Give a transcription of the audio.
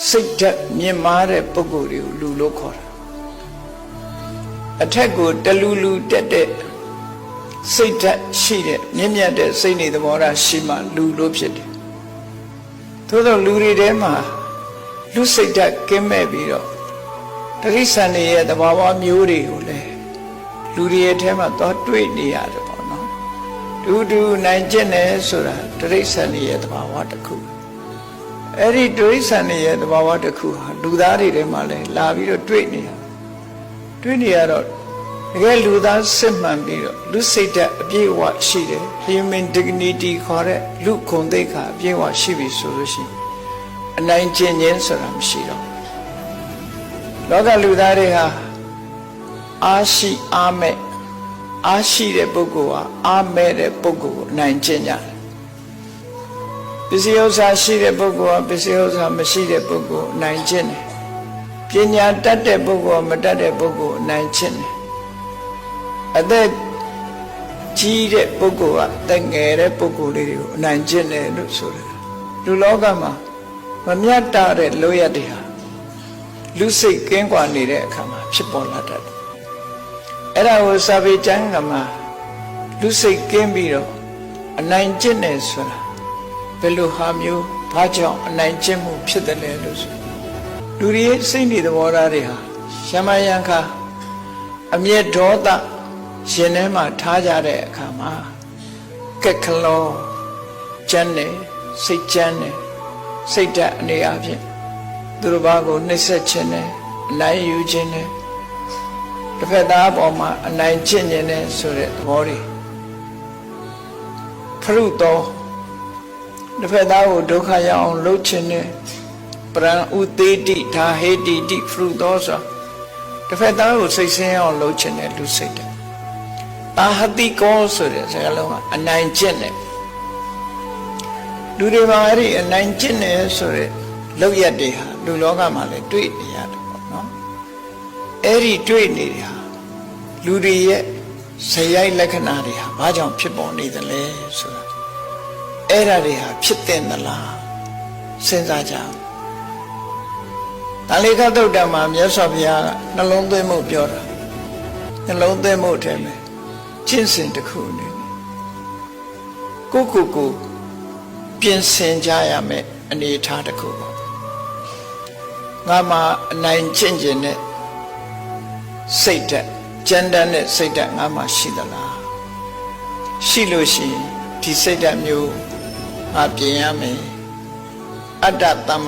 စိတ်ဓာတ်မြင့်မားတဲ့ပုဂ္ဂိုလ်တွေကိုလူလို့ခေါ်တာအထက်ကိုတလူလူတက်တဲ့စိတ်ဓာတ်ရှိတဲ့မြင့်မြတ်တဲ့စိတ်နေသဘောထားရှိမှလူလို့ဖြစ်တယ်သို့သောလူတွေထဲမှာလူစိတ်ဓာတ်ကင်းမဲ့ပြီးတော့တိရစ္ဆာန်တွေရဲ့သဘာဝမျိုးတွေကိုလည်းလူတွေရဲ့ထဲမှာသွားတွေ့နေရတယ်ပေါ့နော်တူနိုင်ကျင့်တယ်ဆိုတာတိရစ္ဆာန်တွေရဲ့သဘာဝတစ်ခုအဲ့ဒီတိရစ္ဆာန်တွေရဲ့သဘာဝတစ်ခုဟာလူသားတွေထဲမှာလည်းလာပြီးတော့တွေ့နေရတော့တကယ်လူသားစစ်မှန်ပြီးတော့လူစိတ်ဓာတ်အပြည့်အဝရှိတယ် human dignity ခေါ်တဲ့လူဂုဏ်သိက္ခာအပြည့်အဝရှိပြီဆိုလို့ရှိရင်အနိုင်ကျင့်ခြင်းဆိုတာမရှိတော့လောကလူသားတွေဟာအားရှိအားမဲ့အားရှိတဲ့ပုဂ္ဂိုလ်ဟာအားမဲ့တဲ့ပုဂ္ဂိုလ်ကိုအနိုင်ကျင့်ကြတယ်ပစ္စည်းဥစ္စာရှိတဲ့ပုဂ္ဂိုလ်ဟာပစ္စည်းဥစ္စာမရှိတဲ့ပုဂ္ဂိုလ်အနိုင်ကျင့်တယ်ပညာတတ်တဲ့ပုဂ္ဂိုလ်မတတ်တဲ့ပုဂ္ဂိုလ်အနိုင်ကျင့်တယ်အသက်ကြီးတဲ့ပုဂ္ဂိုလ်ကတက်ငယ်တဲ့ပုဂ္ဂိုလ်လေးတွေကိုအနိုင်ကျင့်တယ်လို့ဆိုတယ်လူလောကမှာမမြတ်တာတဲ့လောရတဲ့ဟာလူစိတ်ကင်းကွာနေတဲ့အခါမှာဖြစ်ပေါ်လာတတ်တယ်အဲ့ဒါကိုစာပေကျမ်းကမှာလူစိတ်ကင်းပြီးတော့အနိုင်ကျင့်တယ်ဆိုတာဘယ်လိုဟာမျိုးဘာကြောင့်အနိုင်ကျင့်မှုဖြစ်တယ်လဲလို့ဆိုလူတွေစိတ်နေသဘောထားတွေဟာရှမယံခါအမျက်ဒေါသရှင်ထဲမှာထားကြတဲ့အခါမှာကက်ခလောကျမ်းတယ်စိတ်ကျမ်းတယ်စိတ်ဓာတ်အနေအချင်းသူတို့ဘာကိုနှိမ့်ဆက်ခြင်းနဲ့အနိုင်ယူခြင်းနဲ့တစ်ဖက်သားအပေါ်မှာအနိုင်ကျင့်ခြင်းနဲ့ဆိုတဲ့သဘောတွေဖရုတော်တစ်ဖက်သားကိုဒုက္ခရောက်အောင်လုပ်ခြင်းနဲ့ပရံဥသေးတိဒါဟေတိတိဖရုတော်ဆိုတစ်ဖက်သားကိုစိတ်ဆင်းအောင်လုပ်ခြင်းနဲ့လူစိတ်တယ်တာဟတိကောဆိုတဲ့စကားလုံးကအနိုင်ကျင့်တယ်လူတွေမှာအဲ့ဒီအနိုင်ကျင့်တယ်ဆိုတဲ့လောက်ရတဲ့ဟာလူလောကမှာလည်းတွေ့နေရတယ်ပေါ့နော်အဲ့ဒီတွေ့နေတဲ့ဟာလူတွေရဲ့ဇယိုက်လက္ခဏာတွေဟာဘာကြောင့်ဖြစ်ပေါ်နေသလဲဆိုတာအဲ့ဒါတွေဟာဖြစ်တဲ့သလားစဉ်းစားကြအောင်ဒါလေးခသုတ်တံမှာမြတ်စွာဘုရားကနှလုံးသွင်းမှုပြောတာနှလုံးသွင်းမှုထဲမှာကျင့်စဉ်တစ်ခုအနေနဲ့ကိုပြင်ဆင်ကြရမယ်အနေအထားတစ်ခုပေါ့ငါမှအနိုင်ကျင့်ခြင်းနဲ့စိတ်ဓာတ်ကြမ်းတမ်းတဲ့စိတ်ဓာတ်ငါမှရှိသလားရှိလို့ရှိရင်ဒီစိတ်ဓာတ်မျိုးငါပြင်ရမယ်အတ္တတမ္မ